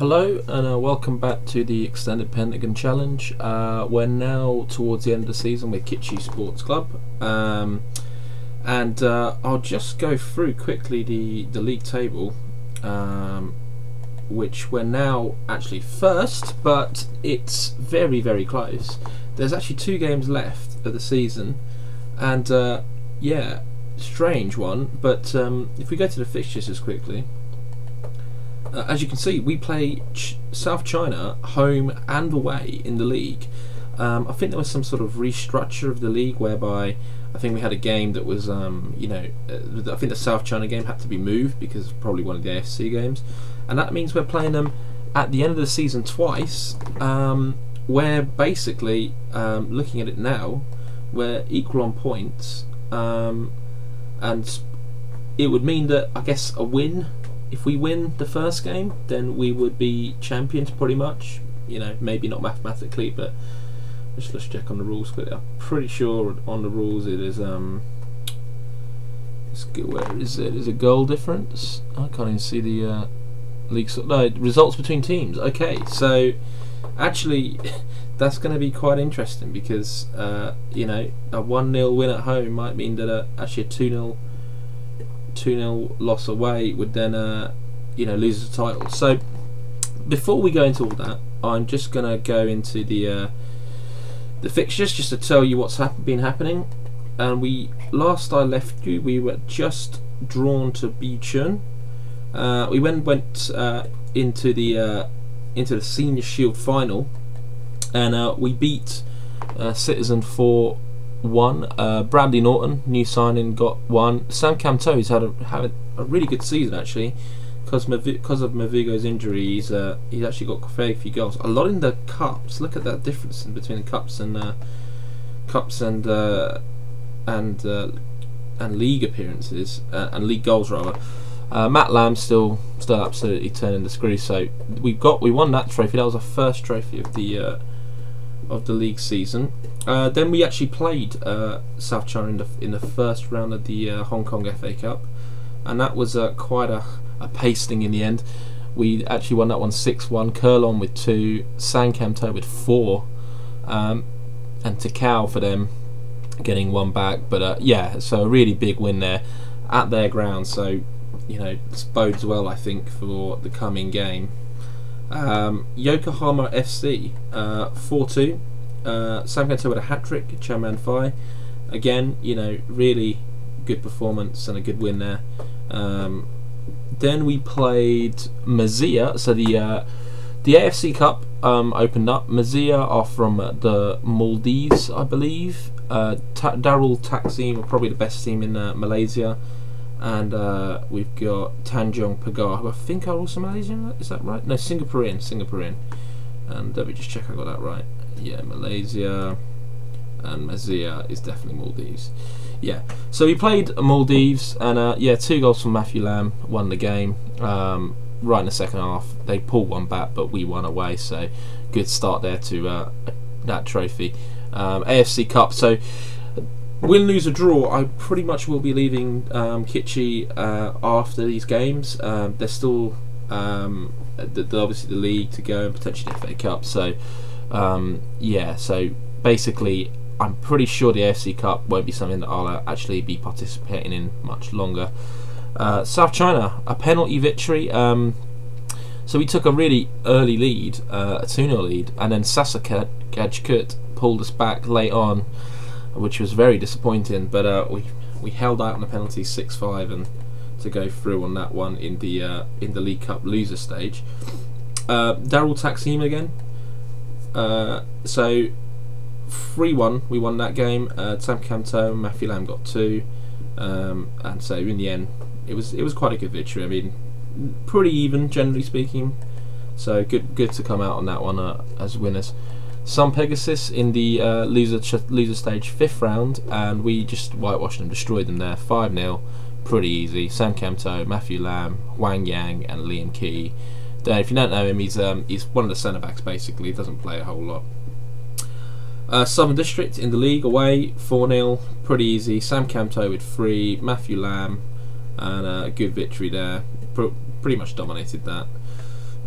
Hello and welcome back to the extended Pentagon challenge. We're now towards the end of the season with Kitchi Sports Club, and I'll just go through quickly the league table, which we're now actually first, but it's very close. There's actually 2 games left of the season, and yeah, strange one, but if we go to the fixtures just quickly, as you can see, we play South China home and away in the league. I think there was some sort of restructure of the league whereby I think we had a game that was, I think the South China game had to be moved because it's probably one of the AFC games, and that means we're playing them at the end of the season twice. Where basically, looking at it now, we're equal on points, and it would mean that I guess a win. If we win the first game, then we would be champions pretty much. You know, maybe not mathematically, but let's check on the rules quickly. I'm pretty sure on the rules it is where is it? Is it goal difference? I can't even see the league. No, results between teams. Okay, so actually that's going to be quite interesting because you know, a 1-0 win at home might mean that actually a 2-0 loss away would then you know, lose the title. So before we go into all that, I'm just gonna go into the fixtures just to tell you what's been happening. And last I left you, we were just drawn to Bichun. We went into the Senior Shield final, and we beat Citizen 4-1. Bradley Norton, new signing, got 1. Sam Camto's had a really good season actually, because of Mavigo's injury. He's actually got very few goals. A lot in the cups. Look at that difference in between the cups and league appearances and league goals rather. Matt Lamb's still absolutely turning the screw. So we won that trophy. That was our first trophy of the league season. Then we actually played South China in the first round of the Hong Kong FA Cup, and that was quite a pasting in the end. We actually won that one 6-1. Kurlon with 2, San Camto with 4, and Takao for them getting 1 back. But yeah, so a really big win there at their ground. So you know, this bodes well, I think, for the coming game. Yokohama FC 4-2. Sam Camto with a hat-trick, Chairman Fai. Again, you know, really good performance and a good win there. Then we played Mazia. So the AFC Cup opened up. Mazia are from the Maldives, I believe. Darul Taksim are probably the best team in Malaysia, and we've got Tanjung Pagar, who I think are also Malaysian. Is that right? No, Singaporean. And let me just check I got that right. Yeah, Malaysia, and Mazia is definitely Maldives. Yeah, so we played Maldives, and yeah, 2 goals from Matthew Lamb won the game. Right in the second half, they pulled 1 back, but we won away. So good start there to that trophy. AFC Cup. So win, lose or draw, I pretty much will be leaving Kitchi after these games. There's still obviously the league to go and potentially the FA Cup. So yeah, so basically I'm pretty sure the AFC Cup won't be something that I'll actually be participating in much longer. South China, a penalty victory. So we took a really early lead, a 2-0 lead, and then Sasakajkut pulled us back late on, which was very disappointing. But we held out on the penalty 6-5 and to go through on that one in the League Cup loser stage. Darul Taksim again. So 3-1 we won that game. Sam Camto and Matthew Lamb got 2, and so in the end it was quite a good victory. I mean, pretty even generally speaking, so good to come out on that one as winners. Sun Pegasus in the loser stage 5th round, and we just whitewashed them, destroyed them there 5-0, pretty easy. Sam Camto, Matthew Lamb, Wang Yang and Liam Key. If you don't know him, he's one of the centre backs basically. He doesn't play a whole lot. Southern District in the league away 4-0, pretty easy. Sam Camto with 3, Matthew Lamb, and a good victory there. Pretty much dominated that.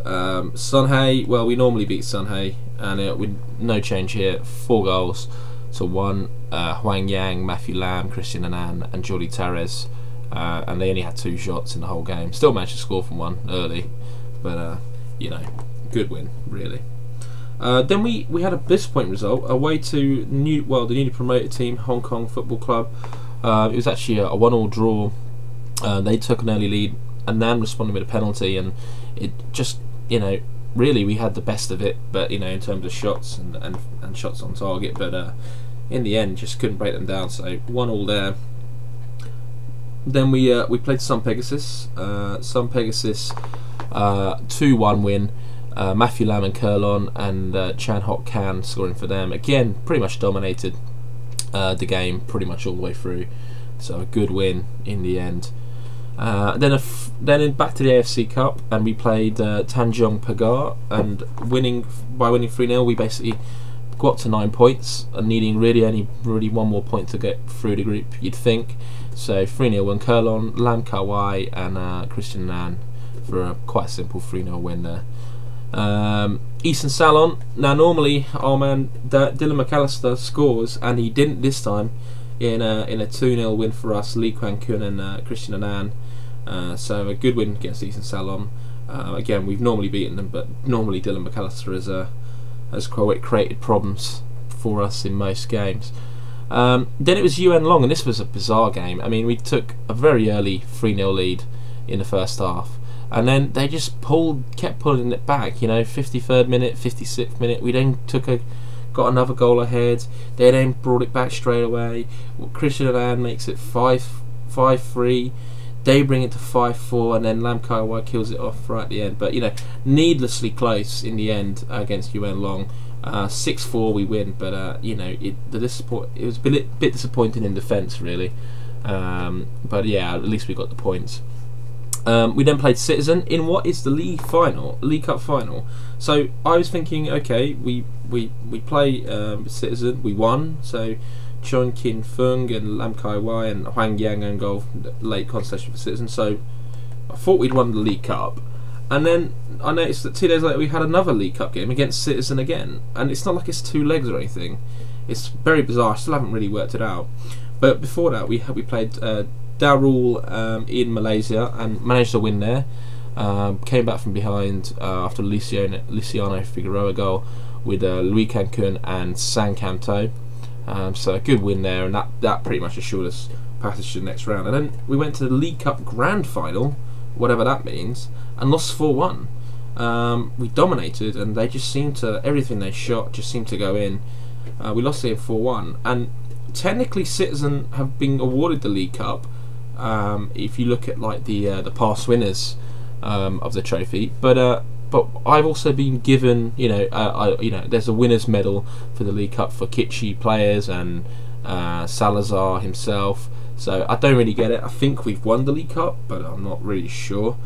Sunhae, well, we normally beat Sunhae, and with no change here, 4 goals to 1. Huang Yang, Matthew Lam, Christian Annan, and Jordi Torres, and they only had 2 shots in the whole game. Still managed to score from 1 early, but you know, good win really. Then we had a disappointing result away to the newly promoted team, Hong Kong Football Club. It was actually a 1-1 draw. They took an early lead, and Nan responded with a penalty, and it just, you know, really we had the best of it, but you know, in terms of shots and shots on target, but in the end just couldn't break them down. So 1-1 there. Then we played Sun Pegasus. Sun Pegasus 2-1 win. Matthew Lam and Kurlon and Chan Hok Kan scoring for them. Again, pretty much dominated the game pretty much all the way through. So a good win in the end. Then back to the AFC Cup, and we played Tanjong Pagar, and winning 3-0, we basically got up to 9 points, and needing only 1 more point to get through the group, you'd think. So 3-0 won. Kurlon, Lam Kawai and Christian Nan for a quite simple 3-0 win there. Eastern Salon. Now normally our man Dylan McAllister scores, and he didn't this time in a 2-0 win for us. Lee Kwan Kun and Christian Annan. So a good win against Eastern Salon. Again, we've normally beaten them, but normally Dylan McAllister has created problems for us in most games. Then it was UN Long, and this was a bizarre game. I mean, we took a very early 3-0 lead in the first half, and then they just kept pulling it back. You know, 53rd minute, 56th minute, we then got another goal ahead. They then brought it back straight away. Christian Annan makes it 5-3. They bring it to 5-4, and then Lam Kaiwai kills it off right at the end. But you know, needlessly close in the end against UN Long. 6-4 we win, but you know, it was a bit disappointing in defence really. But yeah, at least we got the points. We then played Citizen in what is the League Cup final. So I was thinking, okay, we play Citizen, we won. So Chon Kin Fung and Lam Kai Wai and Huang Yang and goal late concession for Citizen. So I thought we'd won the League Cup, and then I noticed that 2 days later we had another League Cup game against Citizen again, and it's not like it's 2 legs or anything. It's very bizarre. I still haven't really worked it out. But before that, we played Darul in Malaysia and managed to win there. Came back from behind after Luciano Figueroa goal with Louis Cancun and San Camto. So a good win there, and that pretty much assured us passage to the next round. And then we went to the League Cup Grand Final, whatever that means, and lost 4-1. We dominated, and they just seemed to, everything they shot just seemed to go in. We lost here 4-1, and technically Citizen have been awarded the League Cup if you look at like the past winners of the trophy, but I've also been given, you know, there's a winners medal for the League Cup for Kitschy players and Salazar himself. So I don't really get it. I think we've won the League Cup, but I'm not really sure.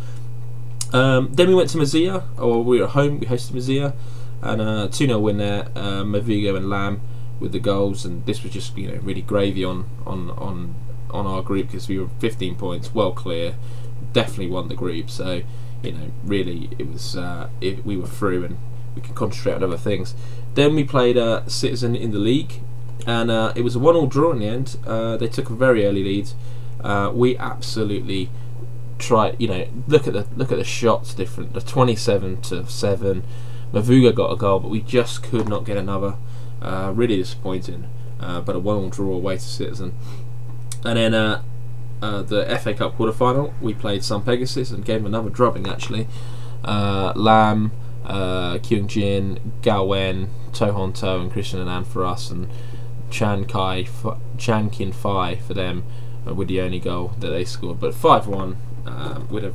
Then we went to Mazia, or we were at home. We hosted Mazia, and 2-0 win there. Mavigo and Lam with the goals, and this was just, you know, really gravy on our group, because we were 15 points, well clear, definitely won the group. So you know, really it was we were through and we could concentrate on other things. Then we played Citizen in the league, and it was a 1-1 draw in the end. They took a very early lead. We absolutely tried, you know, look at the shots different, the 27-7. Mavuga got a goal, but we just could not get another. Really disappointing, but a 1-1 draw away to Citizen. And then the FA Cup quarter-final, we played Sun Pegasus and gave them another drubbing actually. Lam, Kyung Jin, Gao Wen, To Hon To and Christian Annan for us, and Chan Kin Fai for them with the only goal that they scored. But 5-1 with a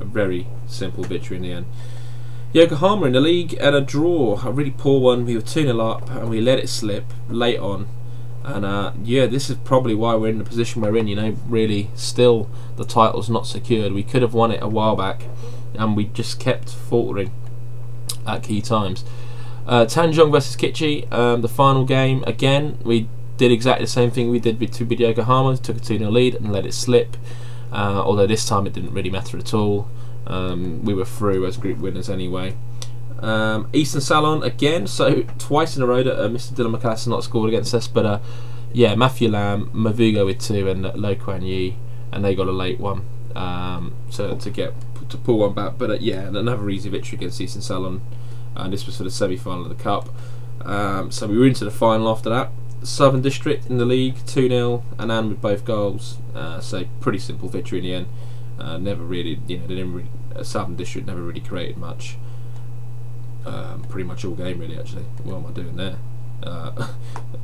very simple victory in the end. Yokohama in the league and a draw, a really poor one. We were 2-0 up and we let it slip late on. And yeah, this is probably why we're in the position we're in. You know, really, still the title's not secured. We could have won it a while back, and we just kept faltering at key times. Tanjong versus Kitschy, the final game. Again, we did exactly the same thing we did with Yokohama. Took a 2-0 lead and let it slip. Although this time it didn't really matter at all. We were through as group winners anyway. Eastern Salon again, so twice in a row that Mr. Dylan McAllister not scored against us, but yeah, Matthew Lamb, Mavugo with 2, and Lo Kuan Yi, and they got a late one to pull one back. But yeah, another easy victory against Eastern Salon. This was for the semi-final of the cup. So we were into the final after that. Southern District in the league, 2-0, Annan with both goals. So pretty simple victory in the end. Never really, they didn't really. Southern District never really created much. Pretty much all game really. Actually, what am I doing there?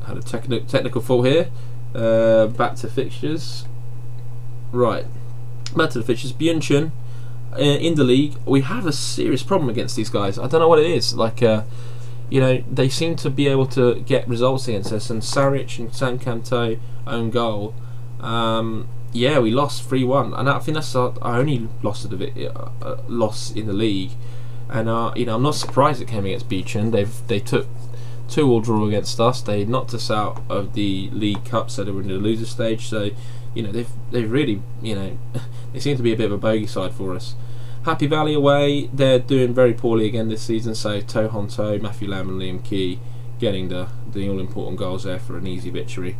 Had a technical fault here. Back to fixtures. Right, back to the fixtures. Byunchun in the league, we have a serious problem against these guys. I don't know what it is. Like, they seem to be able to get results against us. And Saric and Sam Canto own goal. Yeah, we lost 3-1, and I think that's our only loss loss in the league. And I'm not surprised it came against Byunchun. They took 2-2 draw against us. They knocked us out of the League Cup, so they were in the loser stage. So they've really they seem to be a bit of a bogey side for us. Happy Valley away, they're doing very poorly again this season. So To Hon To, Matthew Lamb, and Liam Key getting the all important goals there for an easy victory.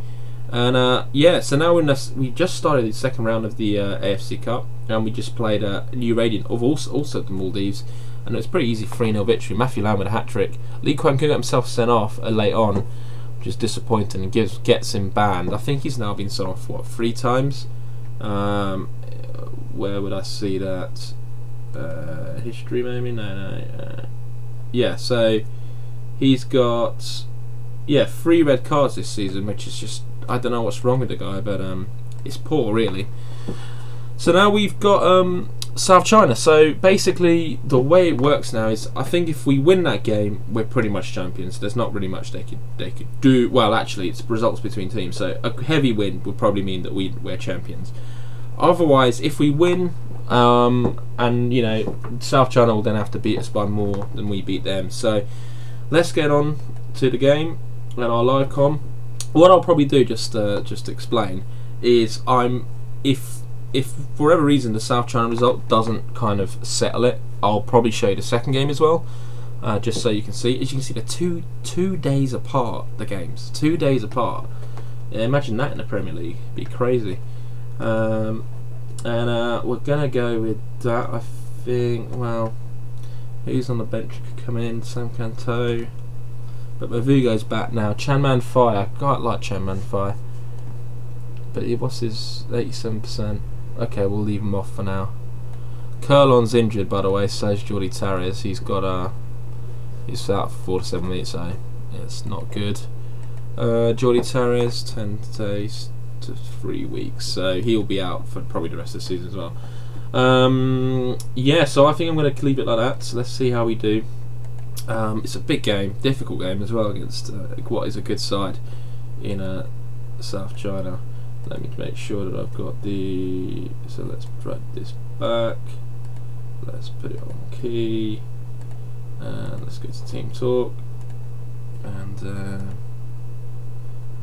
And yeah, so now we just started the second round of the AFC Cup, and we just played New Radiant of also the Maldives. And it was a pretty easy 3-0 victory. Matthew Lamb with a hat-trick. Lee Kuan Yew got himself sent off late on, which is disappointing, and gets him banned. I think he's now been sent off, 3 times? Where would I see that? History maybe? No. Yeah, so he's got 3 red cards this season, which is just, I don't know what's wrong with the guy, but it's poor really. So now we've got South China. So basically the way it works now is, I think if we win that game, we're pretty much champions. There's not really much they could do. Well, actually it's results between teams, so a heavy win would probably mean that we're champions. Otherwise, if we win, and South China will then have to beat us by more than we beat them. So let's get on to the game and our live com. What I'll probably do, just to explain, is if for whatever reason the South China result doesn't kind of settle it, I'll probably show you the second game as well, just so you can see. As you can see, they're two days apart, the games. 2 days apart. Yeah, imagine that in the Premier League. It'd be crazy. And we're gonna go with that, I think. Well, who's on the bench could come in? Sam Canto. But Mavugo's back now. Chanman Fire. I quite like Chanman Fire. But what's his 87%? Okay, we'll leave him off for now. Curlon's injured, by the way, says Jordi Tarres. He's got he's out for 4 to 7 weeks, so it's not good. Jordi Tarres, 10 days to 3 weeks, so he'll be out for probably the rest of the season as well. Yeah, so I think I'm going to leave it like that. So let's see how we do. It's a big game, difficult game as well against what is a good side in South China. Let me make sure that I've got the. So let's drag this back. Let's put it on key, and let's go to Team Talk. And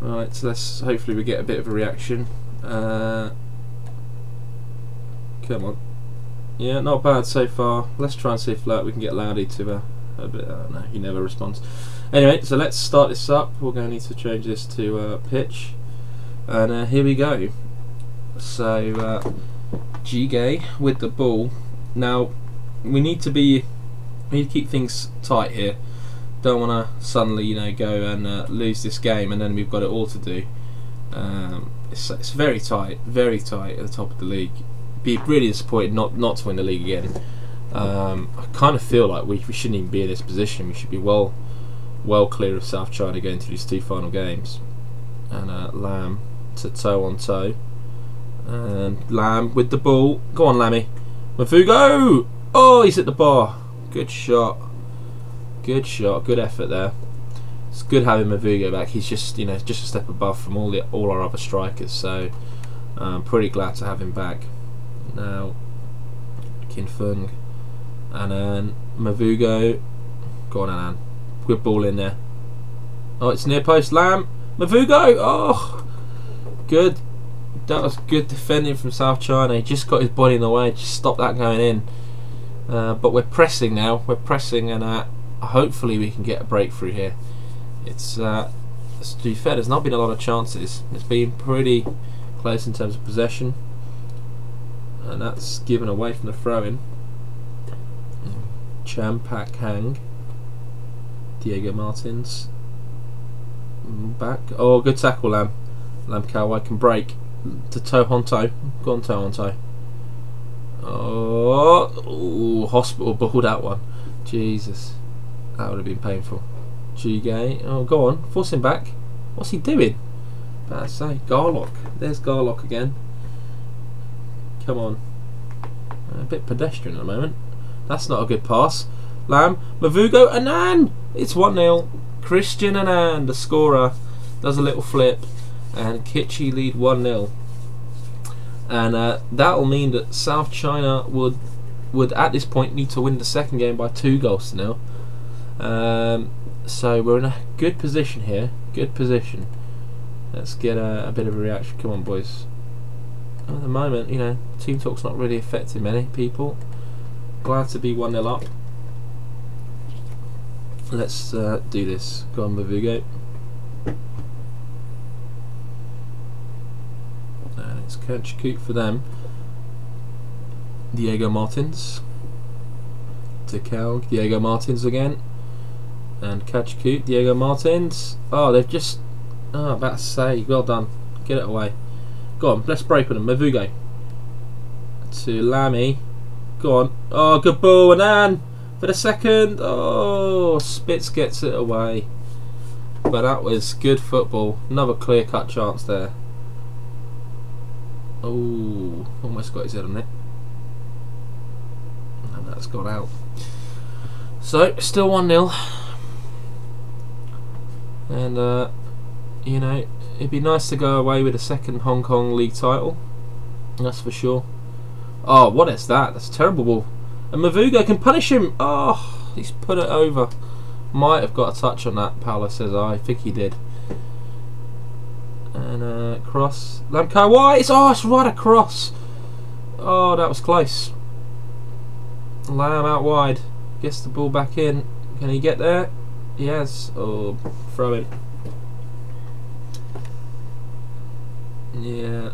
right, so let's hopefully we get a bit of a reaction. Come on, yeah, not bad so far. Let's try and see if we can get Loudy to a bit. No, he never responds. Anyway, so let's start this up. We're going to need to change this to pitch. And here we go. So Jigay with the ball. Now we need to keep things tight here. Don't want to suddenly go and lose this game, and then we've got it all to do. It's very tight at the top of the league. Be really disappointed not to win the league again. I kind of feel like we shouldn't even be in this position. We should be well clear of South China going to these 2 final games. And Lamb to To Hon To, and Lamb with the ball. Go on, Lammy. Mavugo! Oh, he's at the bar. Good shot. Good effort there. It's good having Mavugo back. He's just just a step above from all our other strikers. So I'm pretty glad to have him back. Now Kin Fung, and then Mavugo. Go on, Anan. Good ball in there. Oh, it's near post. Lamb. Mavugo! Oh! Good. That was good defending from South China. He just got his body in the way. Just stopped that going in. But we're pressing now. We're pressing, and hopefully we can get a breakthrough here. It's to be fair, there's not been a lot of chances. It's been pretty close in terms of possession, and that's given away from the throw-in. Champak Hang, Diego Martins, back. Oh, good tackle, Lam. Lam Kawai can break to toe Honto. Go on, toe Honto. Oh, ooh, hospital ball that one. Jesus, that would have been painful. Jigay, oh, go on, force him back. What's he doing? Bad say, Garlock. There's Garlock again. Come on. A bit pedestrian at the moment. That's not a good pass. Lam, Mavugo, Anand! It's 1-0. Christian Anand, the scorer, does a little flip, and Kitchi lead 1-0. And that'll mean that South China would at this point need to win the second game by 2-0. So we're in a good position here. Good position. Let's get a bit of a reaction. Come on, boys. At the moment, you know, team talk's not really affecting many people. Glad to be 1-0 up. Let's do this. Go on, Mavugo. And it's Kanchikoot for them. Diego Martins. To Cal. Diego Martins again. And Kanchikoot. Diego Martins. Oh, they've just... Oh, about to say. Well done. Get it away. Go on, let's break with them. Mavugo. To Lammy. Go on. Oh, good ball. And then for the second. Oh, Spitz gets it away. But that was good football. Another clear-cut chance there. Oh, almost got his head on it. And that's gone out. So, still 1-0. And, you know, it'd be nice to go away with a second Hong Kong League title. That's for sure. Oh, what is that? That's a terrible ball. And Mavugo can punish him. Oh, he's put it over. Might have got a touch on that, Paolo says. I think he did. And cross. Lam Kawai. It's right across. Oh, that was close. Lam out wide. Gets the ball back in. Can he get there? Yes. Oh, throw in. Yeah.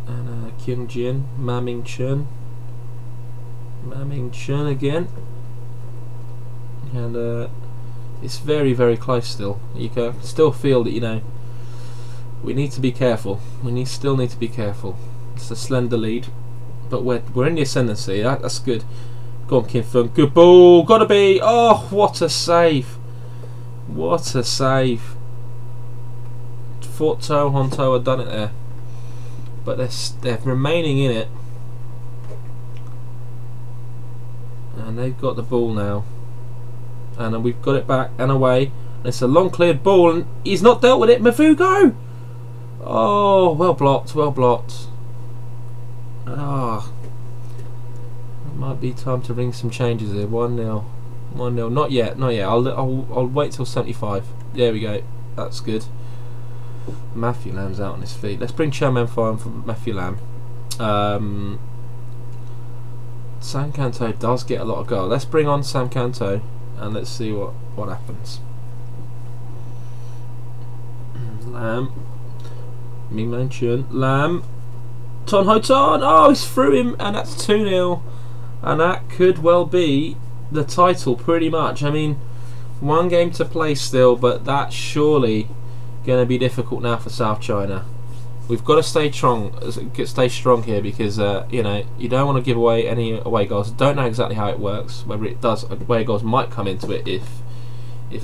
And Kyung Jin, Ma Ming Chun again, and it's very, very close still. You can still feel that, you know, we need to be careful. Still need to be careful. It's a slender lead, but we're in the ascendancy. That's good. Go on, Kim Fung. Good ball. Gotta be. Oh, what a save! What a save! Thought Toe Honto had done it there. But they're remaining in it, and they've got the ball now, and we've got it back and away. And it's a long cleared ball, and he's not dealt with it. Mavugo! Oh, well blocked, well blocked. Ah, it might be time to ring some changes here. 1-0, 1-0. Not yet, not yet. I'll wait till 75. There we go. That's good. Matthew Lamb's out on his feet. Let's bring Chairman Fire on for Matthew Lamb. Sam Canto does get a lot of goal. Let's bring on Sam Canto and let's see what happens. Lamb, Ming Man Chun, Lamb, Ton Ho Ton. Oh, he's through him, and that's 2-0, and that could well be the title pretty much. I mean, one game to play still, but that's surely going to be difficult now for South China. We've got to stay strong here, because you know, you don't want to give away any away goals. Don't know exactly how it works. Whether it does, away goals might come into it if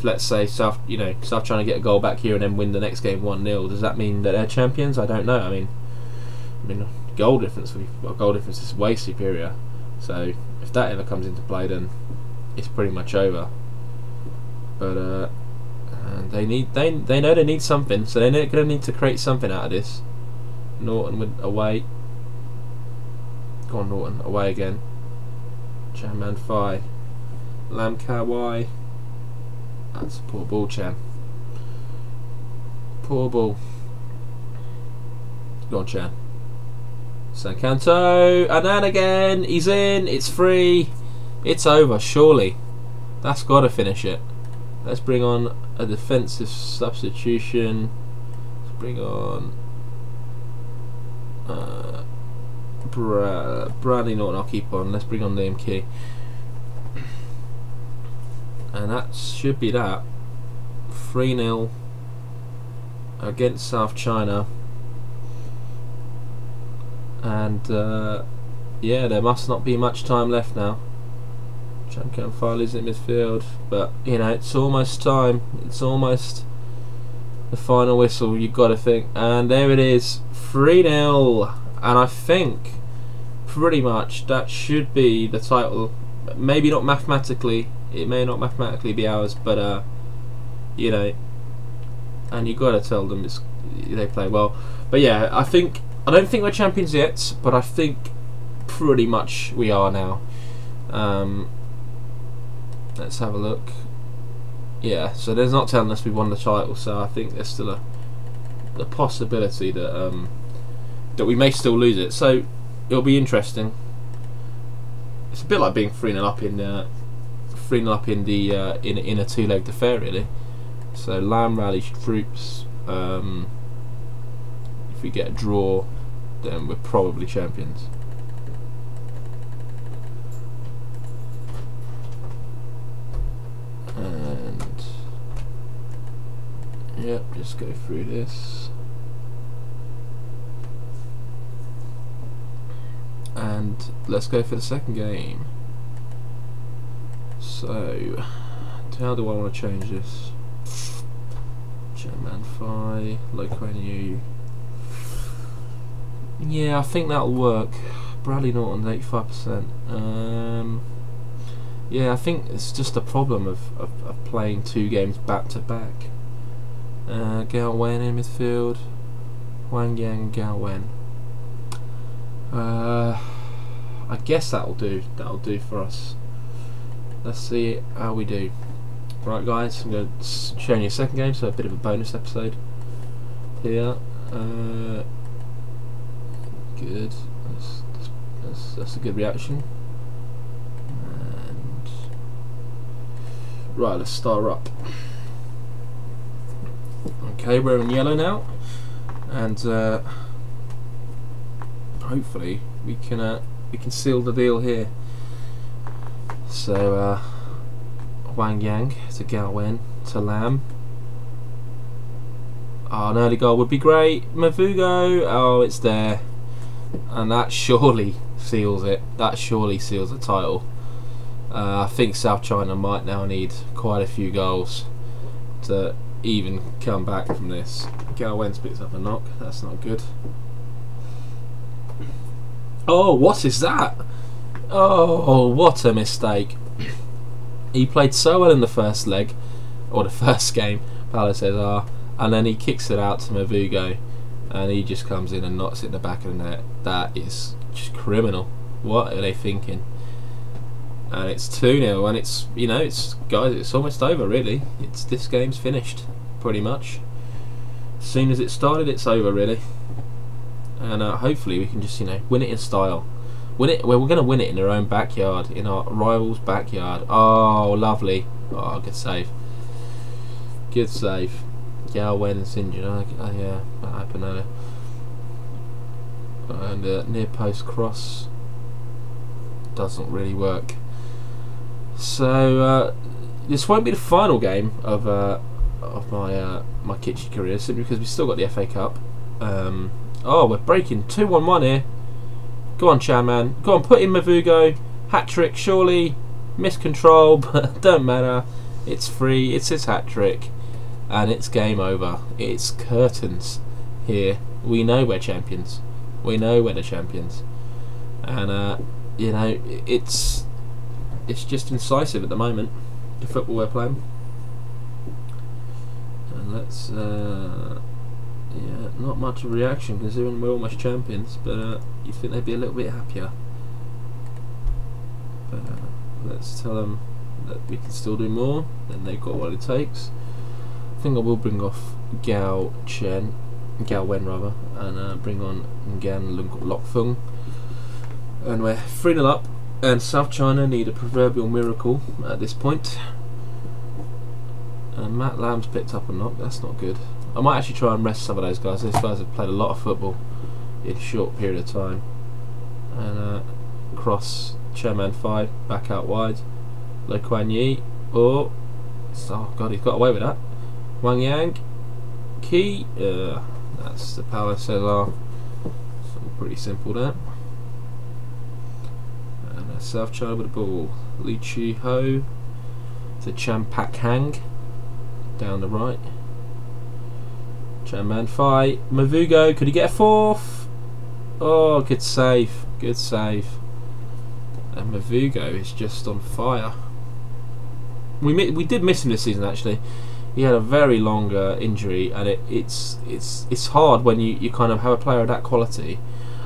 let's say South China get a goal back here and then win the next game 1-0. Does that mean that they're champions? I don't know. I mean, goal difference is way superior. So if that ever comes into play, then it's pretty much over. But and they know they need something, so they're going to need to create something out of this. Norton with away. Go on, Norton, away again. Chairman Phi. Lam Kawai. That's a poor ball, Chan. Poor ball. Go on, Chan. Sankanto, and then again, he's in, it's free, it's over, surely. That's got to finish it. Let's bring on a defensive substitution. Let's bring on Bradley Norton, I'll keep on. Let's bring on Liam Key. And that should be that. 3-0 against South China. And yeah, there must not be much time left now. Champion File is in midfield, but you know, it's almost time. It's almost the final whistle, you've got to think. And there it is, 3-0. And I think pretty much that should be the title. Maybe not mathematically, it may not mathematically be ours, but you know, and you got to tell them they play well. But yeah, I don't think we're champions yet, but I think pretty much we are now. Let's have a look. Yeah, so there's not telling us we won the title, so I think there's still a possibility that that we may still lose it. So it'll be interesting. It's a bit like being 3-0 up in 3-0 up in the in a two-legged affair, really. So Lamb rallies troops. If we get a draw, then we're probably champions. And yep, just go through this. And let's go for the second game. So, how do I want to change this? Chairman Phi, Loquenu. Yeah, I think that'll work. Bradley Norton, 85%. Yeah, I think it's just a problem of playing two games back to back. Gao Wen in midfield, Wang Yang, Gao Wen. I guess that'll do. That'll do for us. Let's see how we do. Right, guys, I'm going to show you a second game, so a bit of a bonus episode here. Good. That's a good reaction. And right, let's start up. Okay, we're in yellow now, and hopefully we can seal the deal here. So Wang Yang to Gao Wen to Lam. Oh, an early goal would be great. Mavugo, oh, it's there, and that surely seals it. That surely seals the title. I think South China might now need quite a few goals to even come back from this. Gao Wen picks up a knock. That's not good. Oh, what is that? Oh, what a mistake. He played so well in the first leg, or the first game, Paulo Cesar, and then he kicks it out to Mavugo, and he just comes in and knocks it in the back of the net. That is just criminal. What are they thinking? And it's 2-0, and it's, you know, it's, guys, it's almost over, really. This game's finished, pretty much. As soon as it started, it's over, really. And hopefully we can just, you know, win it in style. Win it. Well, we're going to win it in our own backyard, in our rival's backyard. Oh, lovely. Oh, good save. Good save. Gao Wen's injured. Yeah, that happened earlier. And near post cross doesn't really work. So this won't be the final game of my kitchen career, simply because we've still got the FA Cup. Oh, we're breaking 2-1-1 here. Go on, Chairman. Go on, put in Mavugo. Hat-trick, surely. Miscontrol, but don't matter. It's free. It's his hat-trick. And it's game over. It's curtains here. We know we're champions. We know we're the champions. And, you know, it's just incisive at the moment, the football we're playing. And let's... yeah, not much of a reaction considering we're almost champions, but you'd think they'd be a little bit happier. But let's tell them that we can still do more, then they've got what it takes. I think I will bring off Gao Wen rather, and bring on Ngan Lokfung. And we're 3-0 up, and South China need a proverbial miracle at this point. And Matt Lamb's picked up a knock, that's not good. I might actually try and rest some of those guys. These guys have played a lot of football in a short period of time. And cross Chairman 5, back out wide. Lo Kuan Yi. Oh god, he's got away with that. Wang Yang. Key. That's the Paulo Cesar. So pretty simple there. And South China with the ball. Li Chi Ho to Chan Pak Hang down the right. Chairman 5. Mavugo, could he get a fourth? Oh, good save. Good save. And Mavugo is just on fire. We did miss him this season actually. He had a very long injury, and it's hard when you kind of have a player of that quality.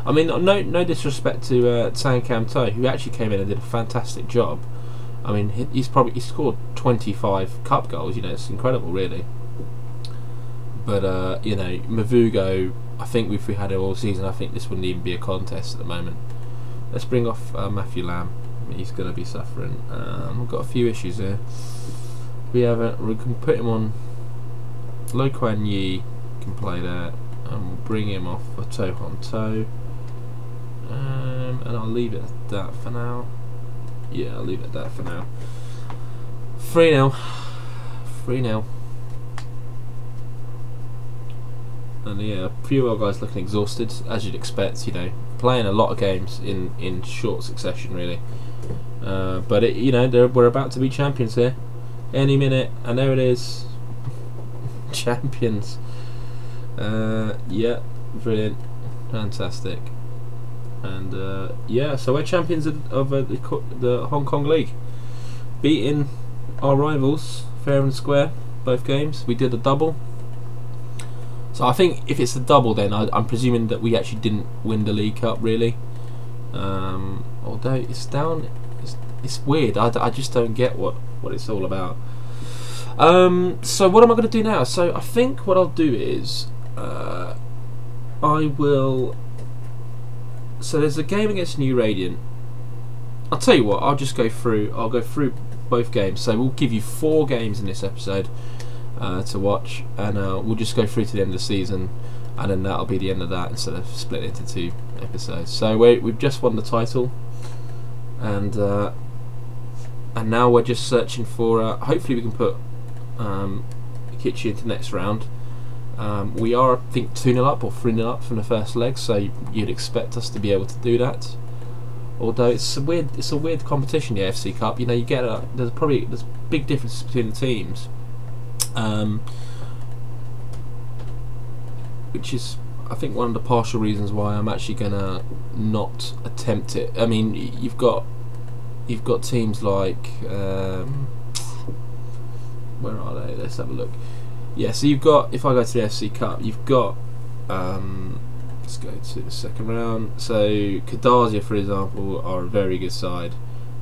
I mean, no disrespect to Tsang Kam To, who actually came in and did a fantastic job. I mean, he scored 25 cup goals. You know, it's incredible, really. But you know, Mavugo, I think if we had it all season, I think this wouldn't even be a contest at the moment. Let's bring off Matthew Lamb. He's going to be suffering. We've got a few issues here. We can put him on. Lo Kuan Yi can play there, and we'll bring him off for To Hon To. And I'll leave it at that for now. Yeah, I'll leave it at that for now. 3-0. 3-0. And yeah, a few of our guys looking exhausted, as you'd expect. You know, playing a lot of games in short succession, really. But you know, we're about to be champions here, any minute, and there it is, champions. Yeah, brilliant, fantastic, and yeah, so we're champions of the Hong Kong League, beating our rivals fair and square both games. We did a double. So I think if it's a double, then I'm presuming that we actually didn't win the League Cup, really. Although it's down, it's weird. I just don't get what it's all about. So what am I going to do now? So I think what I'll do is I will. So there's a game against New Radiant. I'll tell you what. I'll just go through. I'll go through both games. So we'll give you 4 games in this episode to watch, and we'll just go through to the end of the season, and then that'll be the end of that instead of split into 2 episodes. So we've just won the title, and now we're just searching for. Hopefully, we can put Kichi into the next round. We are, I think, 2-0 up or 3-0 up from the first leg, so you'd expect us to be able to do that. Although it's a weird competition, the AFC Cup. You know, you get there's big differences between the teams. Which is, I think, one of the partial reasons why I'm actually gonna not attempt it. I mean, you've got teams like where are they? Let's have a look. Yeah, so you've got, if I go to the FC Cup, you've got let's go to the second round. So Kadasia, for example, are a very good side.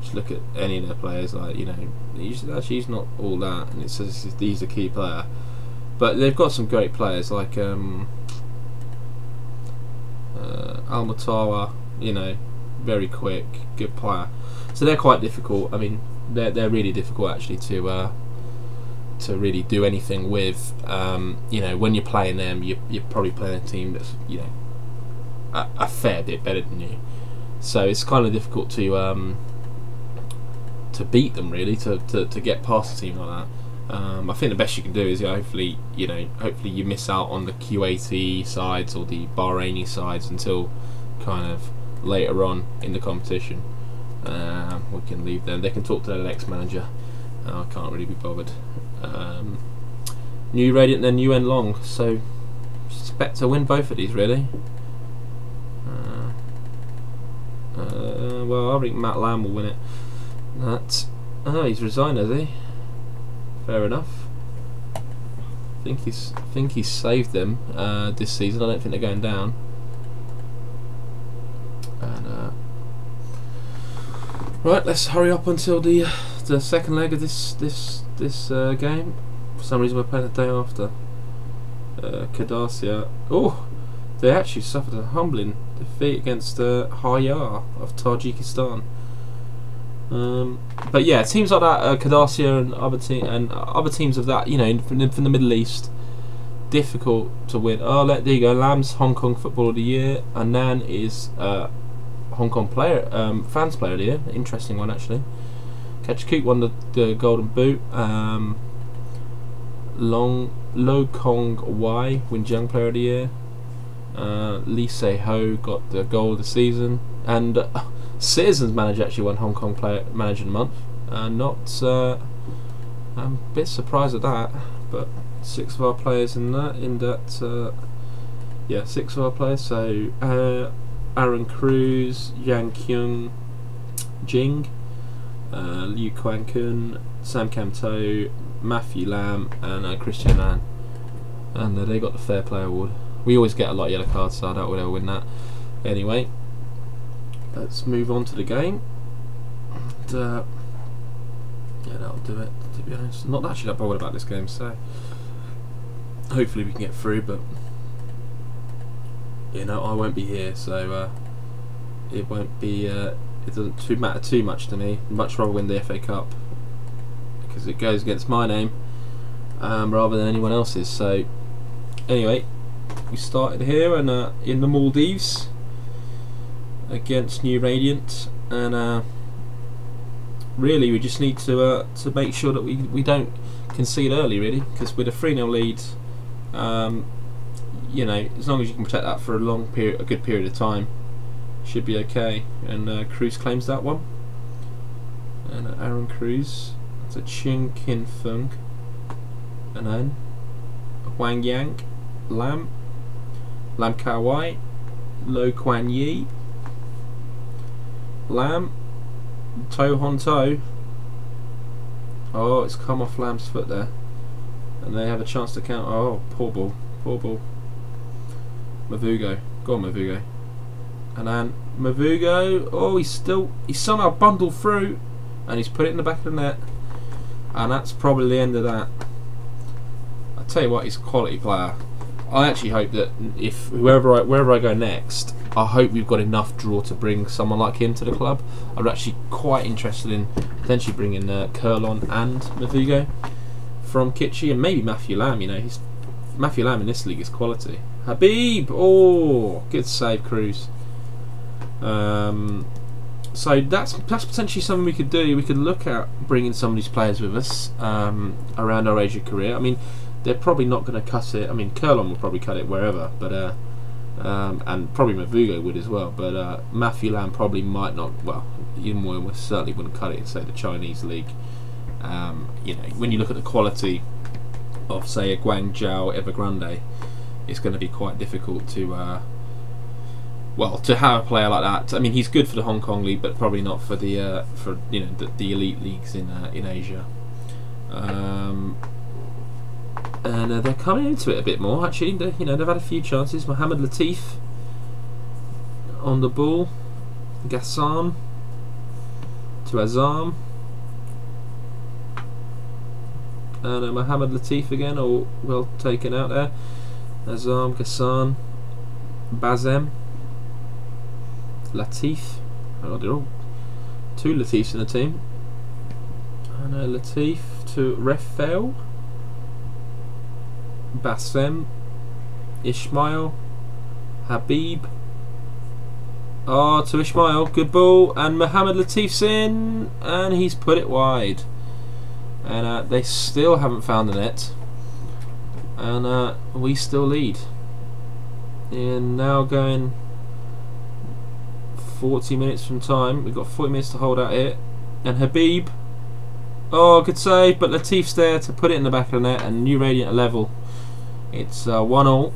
Just look at any of their players, like, you know, he's not all that, and it says he's a key player. But they've got some great players like Almatawa, you know, very quick, good player. So they're quite difficult. I mean, they're really difficult actually to really do anything with. You know, when you're playing them, you're probably playing a team that's, you know, a fair bit better than you. So it's kind of difficult to beat them, really, to get past a team like that. I think the best you can do is, hopefully you miss out on the Kuwaiti sides or the Bahraini sides until kind of later on in the competition. We can leave them. They can talk to their next manager. I can't really be bothered. New Radiant, then UN Long. So expect to win both of these, really. Well, I think Matt Lamb will win it. He's resigned, has he? Fair enough. I think he's saved them this season. I don't think they're going down. And right, let's hurry up until the second leg of this game. For some reason, we're playing the day after. Kadasia. Oh, they actually suffered a humbling defeat against Hayar of Tajikistan. But yeah, teams like that, Qadassia and other teams of that, you know, from the Middle East, difficult to win. Oh, there you go. Lam's Hong Kong Footballer of the Year. Annan is Hong Kong player, fans player of the year. Interesting one actually. Kachikook won the Golden Boot. Lo Kong Wai win Young Player of the Year. Lee Se Ho got the goal of the season, and Citizens Manager actually won Hong Kong Player Manager of the Month. I'm a bit surprised at that, but 6 of our players in that. Yeah, 6 of our players. So Aaron Cruz, Yang Kyung Jing, Liu Quan Kun, Sam Kam To, Matthew Lam, and Christian An, and they got the Fair Play Award. We always get a lot of yellow cards, so I doubt we'll ever win that. Anyway, let's move on to the game. And, yeah, that'll do it, to be honest. Not actually that bothered about this game, so hopefully we can get through, but you know, I won't be here, so it won't be. It doesn't matter too much to me. Much rather win the FA Cup because it goes against my name rather than anyone else's. So anyway, we started here and in the Maldives against New Radiant, and really we just need to make sure that we don't concede early, really, because with a 3-0 lead, you know, as long as you can protect that for a good period of time, should be okay. And Cruz claims that one, and Aaron Cruz, that's a Chin Kin Fung, and then Huang Yang, Lam Ka Wai, Lo Quan Yi, Lam, To Hon To. Oh, it's come off Lam's foot there, and they have a chance to count. Oh, poor ball, poor ball. Mavugo, go on Mavugo, and then Mavugo. Oh, he's somehow bundled through, and he's put it in the back of the net, and that's probably the end of that. I tell you what, he's a quality player. I actually hope that if wherever I go next, I hope we've got enough draw to bring someone like him to the club. I'm actually quite interested in potentially bringing Kurlon and Mavugo from Kitchie, and maybe Matthew Lam. You know, Matthew Lam in this league is quality. Habib, oh, good save, Cruz. So that's potentially something we could do. We could look at bringing some of these players with us around our Asia career. I mean, they're probably not going to cut it. I mean, Kurlon will probably cut it wherever, but and probably Mavugo would as well. But Matthew Lam probably might not. Well, even more certainly wouldn't cut it in, say, the Chinese league. You know, when you look at the quality of, say, a Guangzhou Evergrande, it's going to be quite difficult to well, to have a player like that. I mean, he's good for the Hong Kong league, but probably not for the for, you know, the elite leagues in Asia. And they're coming into it a bit more. Actually, you know, they've had a few chances. Mohamed Latif on the ball, Ghassan to Azam, and Mohamed Latif again, all well taken out there. Azam, Ghassan, Bazem, Latif. Oh, they're all 2 Latifs in the team. And Latif to Refael, Bassem, Ismail, Habib. Oh, to Ismail, good ball, and Mohamed Latif's in, and he's put it wide. And they still haven't found the net, and we still lead. And now going 40 minutes from time. We've got 40 minutes to hold out here, and Habib. Oh, good save, but Latif's there to put it in the back of the net, and New Radiant are level. It's 1-1.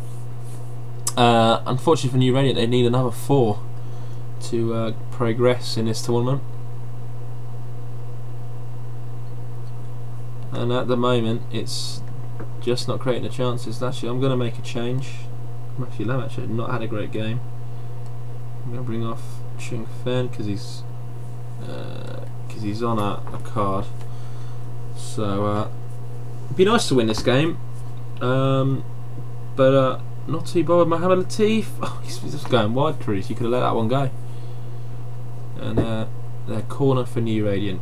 Unfortunately for New Radiant, they need another 4 to progress in this tournament. And at the moment, it's just not creating the chances. Actually, I'm going to make a change. Matthew Lam actually not had a great game. I'm going to bring off Chung Fen because he's on a card. So it'd be nice to win this game. But not too bothered. Mohamed Latif. Oh, he's just going wide, Cruz. You could have let that one go. And their corner for New Radiant.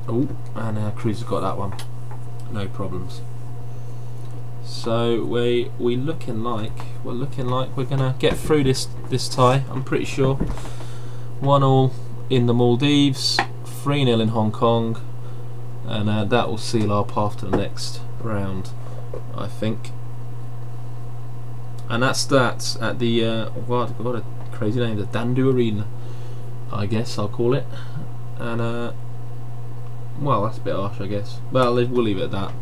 Oh, and Cruz has got that one. No problems. So we're looking like we're gonna get through this tie. I'm pretty sure. 1-1 in the Maldives, 3-0 in Hong Kong, and that will seal our path to the next round, I think. And that's that at the what a crazy name, the Dandu Arena, I guess I'll call it. And well, that's a bit harsh, I guess. Well, we'll leave it at that.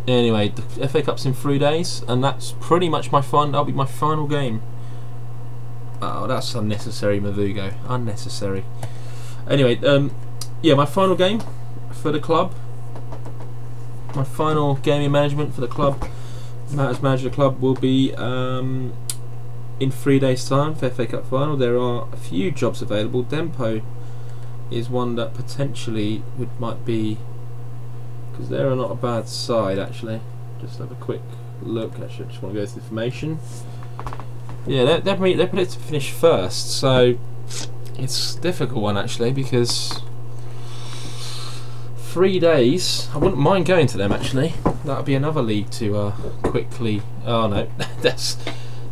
Anyway, the FA Cup's in 3 days, and that's pretty much my fun. That'll be my final game. Oh, that's unnecessary, Mavugo. Unnecessary. Anyway, yeah, my final game for the club. My final game in management for the club, as manager of the club, will be in 3 days' time for FA Cup final. There are a few jobs available. Dempo is one that potentially might be, because they're not a bad side actually. Just have a quick look. Actually, I just want to go through the information. Yeah, they're predicted to finish first, so it's a difficult one actually, because 3 days. I wouldn't mind going to them actually. That would be another league to quickly. Oh no,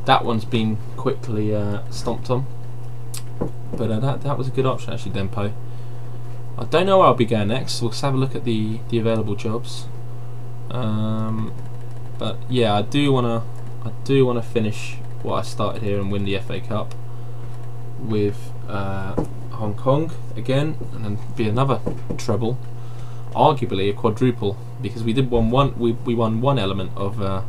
that one's been quickly stomped on. But that was a good option actually, Dempo. I don't know where I'll be going next. We'll have a look at the available jobs. But yeah, I do wanna finish what I started here and win the FA Cup with Hong Kong again, and then be another treble, arguably a quadruple, because we won one element of the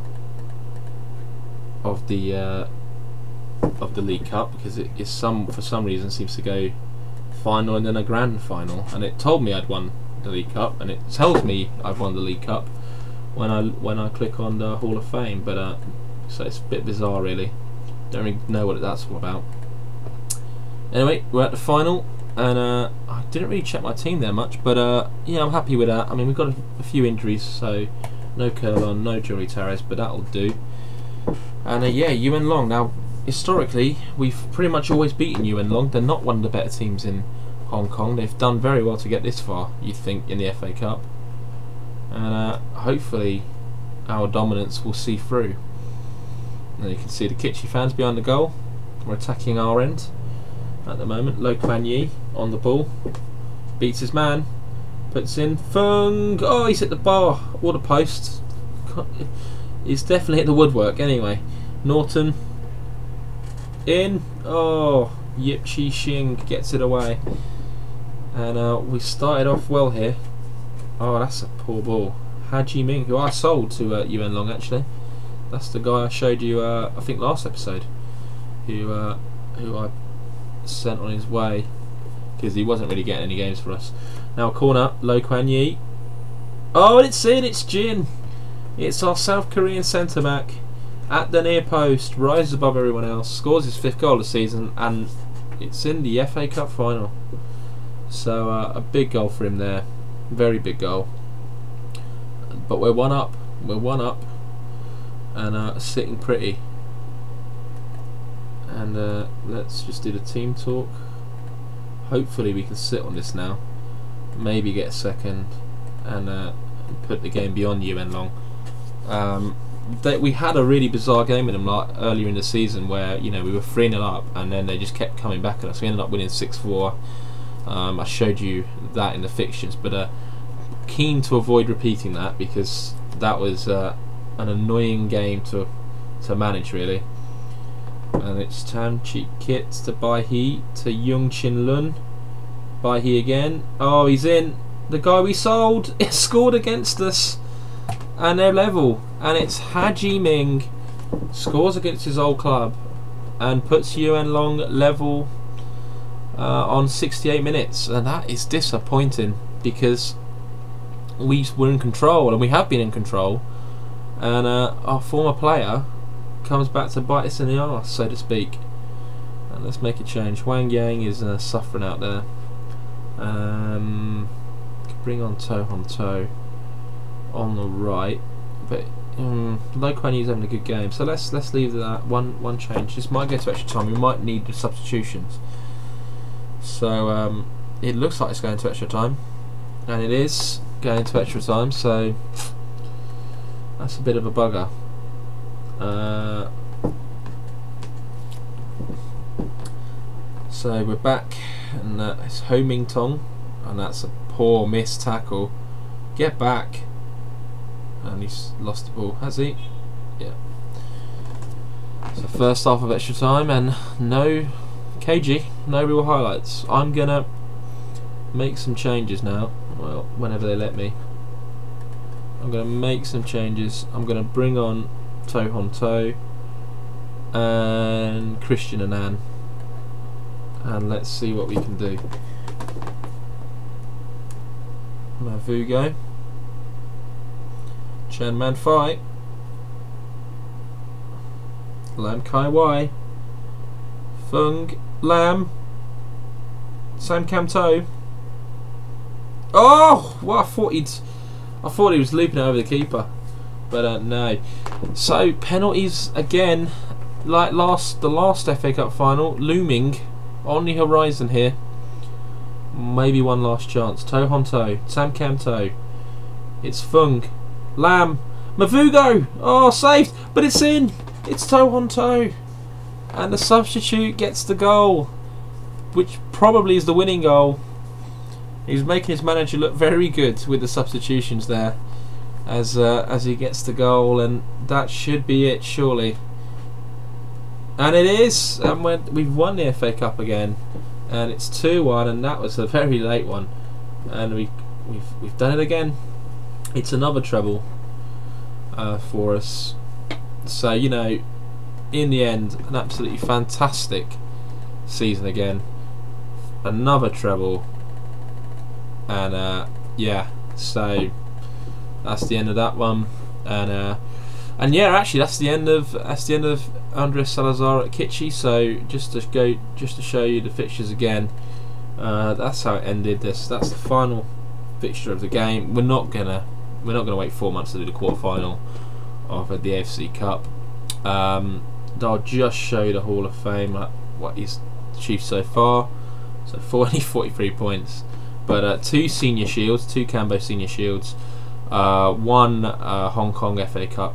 League Cup, because it is for some reason seems to go final and then a grand final, and it told me I'd won the League Cup, and it tells me I've won the League Cup when I click on the Hall of Fame. But so it's a bit bizarre really. Don't really know what that's all about. Anyway, we're at the final, and I didn't really check my team there much, but yeah, I'm happy with that. I mean, we've got a few injuries, so no Curlon, no Jory Torres, but that'll do. And yeah, Yuen Long. Now, historically, we've pretty much always beaten Yuen Long. They're not one of the better teams in Hong Kong. They've done very well to get this far, you'd think, in the FA Cup. And hopefully our dominance will see through. Now you can see the Kitchi fans behind the goal. We're attacking our end at the moment. Lo Kuan Yi on the ball. Beats his man. Puts in Fung. Oh, he's hit the bar or the post. He's definitely hit the woodwork anyway. Norton in. Oh, Yip Chi Xing gets it away. And we started off well here. Oh, that's a poor ball. Haji Ming, who I sold to Yuen Long actually. That's the guy I showed you, I think last episode, who I sent on his way because he wasn't really getting any games for us. Now corner, Lo Kuan Yi. Oh, it's in. It's Jin. It's our South Korean centre back at the near post, rises above everyone else, scores his 5th goal of the season, and it's in the FA Cup final. So a big goal for him there, very big goal. But we're one up. We're one up. And sitting pretty. And let's just do the team talk. Hopefully we can sit on this now, maybe get a second, and put the game beyond Yuen Long. We had a really bizarre game with them earlier in the season where, you know, we were 3-0 up and then they just kept coming back at us. We ended up winning 6-4. I showed you that in the fixtures, but keen to avoid repeating that, because that was an annoying game to manage really. And it's Tan Chi Kit to Bai Hee to Yung Chin Lun. Bai Hee again. Oh, he's in. The guy we sold is scored against us, and they're level. And it's Haji Ming scores against his old club and puts Yuen Long level on 68 minutes, and that is disappointing, because we were in control, and we have been in control, and our former player comes back to bite us in the arse, so to speak. And let's make a change. Wang Yang is suffering out there. Bring on To Hon To on the right, but Lo Kuan Yew's having a good game, so let's leave that one change. This might go to extra time. We might need the substitutions. So it looks like it's going to extra time, and it is going to extra time. So that's a bit of a bugger. So we're back, and it's Ho Ming Tong, and that's a poor missed tackle. Get back. And he's lost the ball, has he? Yeah. So first half of extra time, and no KG, no real highlights. I'm gonna make some changes now. Well, whenever they let me. I'm gonna make some changes. I'm gonna bring on To Hon To and Christian Annan, and let's see what we can do. Mavugo. Chen Man Fai, Lam Kai Wai, Fung Lam, Sam Cam To. Oh, well, I thought he was looping it over the keeper, but no. So penalties again, like the last FA Cup final, looming on the horizon here. Maybe one last chance. To Hon To, Sam Cam To. It's Fung. Lam, Mavugo, oh, saved, but it's in. It's To Hon To, and the substitute gets the goal, which probably is the winning goal. He's making his manager look very good with the substitutions there, as he gets the goal, and that should be it, surely. And it is, and we've won the FA Cup again, and it's 2-1, and that was a very late one, and we've done it again. It's another treble for us. So, you know, in the end, an absolutely fantastic season again. Another treble, and yeah. So that's the end of that one, and yeah, actually that's the end of Andres Salazar at Kitchie. So just to show you the fixtures again, that's how it ended. That's the final fixture of the game. We're not gonna wait 4 months to do the quarterfinal of the AFC Cup. I'll just show you the Hall of Fame, what he's achieved so far. So 43 points, but 2 senior shields, 2 Cambo senior shields, 1 Hong Kong FA Cup,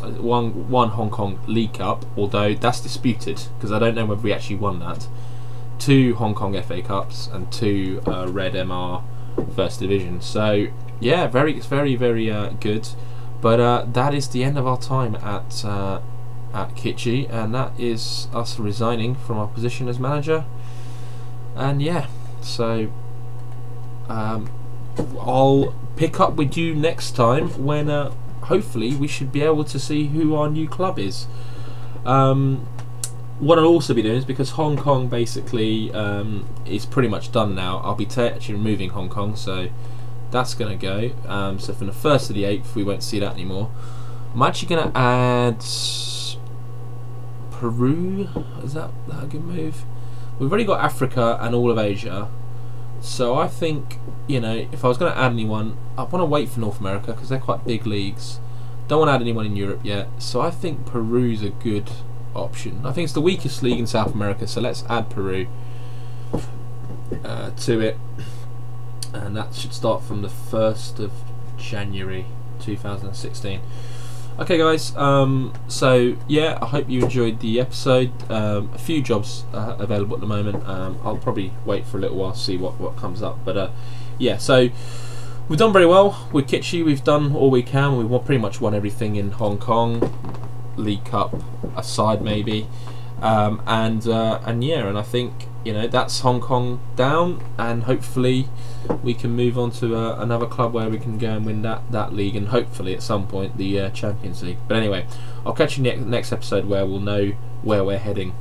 1 Hong Kong League Cup, although that's disputed because I don't know whether we actually won that. 2 Hong Kong FA Cups and 2 Red MR First Division. So yeah, very good. But that is the end of our time at Kitchie, and that is us resigning from our position as manager. And yeah, so I'll pick up with you next time when hopefully we should be able to see who our new club is. What I'll also be doing is, because Hong Kong basically is pretty much done now, I'll be actually removing Hong Kong, so that's going to go. So from the 1st to the 8th we won't see that anymore. I'm actually going to add Peru. Is that a good move? We've already got Africa and all of Asia, so I think, you know, if I was going to add anyone, I want to wait for North America because they're quite big leagues. Don't want to add anyone in Europe yet, so I think Peru's a good option. I think it's the weakest league in South America, so let's add Peru to it, and that should start from the 1st of January 2016. Okay guys, so yeah, I hope you enjoyed the episode. A few jobs available at the moment. I'll probably wait for a little while to see what comes up, but yeah, so we've done very well with Kitchie. We've done all we can. We've pretty much won everything in Hong Kong, League Cup aside maybe, and yeah, and I think, you know, that's Hong Kong down, and hopefully we can move on to another club where we can go and win that league, and hopefully at some point the Champions League. But anyway, I'll catch you next episode where we'll know where we're heading.